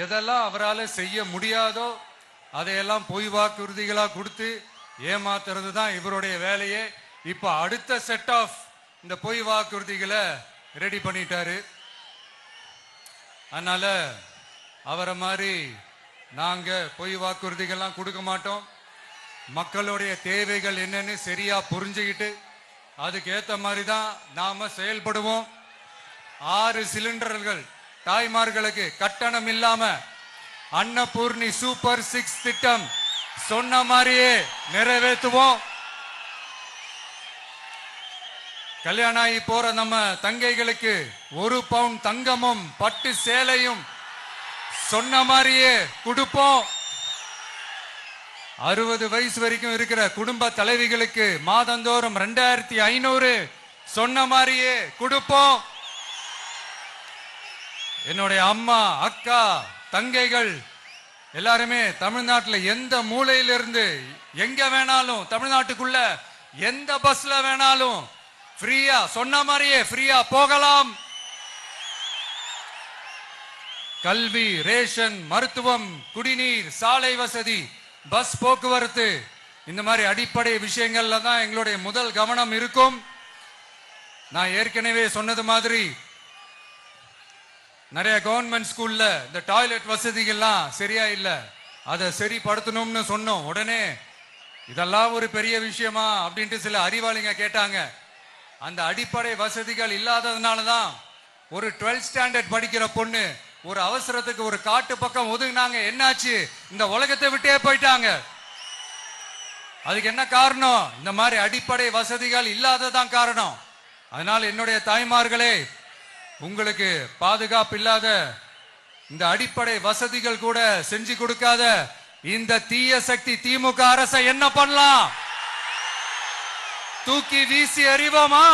எதெல்லாம் அவரால் செய்ய முடியாதோ அதையெல்லாம் பொய் வாக்குறுதிகளா கொடுத்து ஏமாத்துறது தான் இவருடைய வேலையே. இப்ப அடுத்த செட் ஆஃப் இந்த பொய் வாக்குறுதிகளை ரெடி பண்ணிட்டாரு. அதனால அவரை மாதிரி நாங்க பொய் வாக்குறுதிகள்லாம் கொடுக்க மாட்டோம். மக்களுடைய தேவைகள் என்னன்னு சரியா புரிஞ்சுக்கிட்டு அதுக்கு ஏத்த மாதிரி தான் நாம செயல்படுவோம். 6 சிலிண்டர்கள் தாய்மார்களுக்கு கட்டணம் இல்லாம அன்னபூர்ணி சூப்பர் 6 திட்டம் சொன்ன மாதிரியே நிறைவேற்றுவோம். கல்யாணம் ஆகி போற நம்ம தங்கைகளுக்கு 1 பவுன் தங்கமும் பட்டு சேலையும் சொன்ன மாதிரியே கொடுப்போம். 60 வயசு வரைக்கும் இருக்கிற குடும்ப தலைவிகளுக்கு மாதந்தோறும் 2500 சொன்ன மாதிரியே கொடுப்போம். என்னுடைய அம்மா, அக்கா, தங்கைகள் எல்லாருமே தமிழ்நாட்டில் எந்த மூலையிலிருந்து எங்க வேணாலும், தமிழ்நாட்டுக்குள்ள எந்த பஸ்ல வேணாலும் ஃப்ரீயா சொன்ன மாதிரியே ஃப்ரீயா போகலாம். கல்வி, ரேஷன், மருத்துவம், குடிநீர், சாலை வசதி, பஸ் போக்குவரத்து, இந்த மாதிரி அடிப்படை விஷயங்கள்ல தான் எங்களுடைய முதல் கவனம் இருக்கும். நான் ஏற்கனவே சொன்னது மாதிரி நிறைய கவர்மெண்ட் ஸ்கூல்ல இந்த டாய்லெட் வசதிகள்லாம் சரியா இல்ல, அதை சரிப்படுத்தணும்னு சொன்னோம். உடனே இதெல்லாம் ஒரு பெரிய விஷயமா அப்படின்ட்டு சில அறிவாளிங்க கேட்டாங்க. அந்த அடிப்படை வசதிகள் இல்லாததுனால தான் ஒரு 12th ஸ்டாண்டர்ட் படிக்கிற பொண்ணு ஒரு அவசரத்துக்கு ஒரு காட்டு பக்கம் ஒதுங்கினாங்க. என்னாச்சு? இந்த உலகத்தை விட்டே போயிட்டாங்க. அதுக்கு என்ன காரணம்? இந்த மாதிரி அடிப்படை வசதிகள் இல்லாததான் காரணம். அதனால என்னுடைய தாய்மார்களே, உங்களுக்கு பாதுகாப்பு இல்லாத இந்த அடிப்படை வசதிகள் கூட செஞ்சு கொடுக்காத இந்த தீய சக்தி திமுக அரசை என்ன பண்ணலாம்? தூக்கி வீசி அறிவோமா?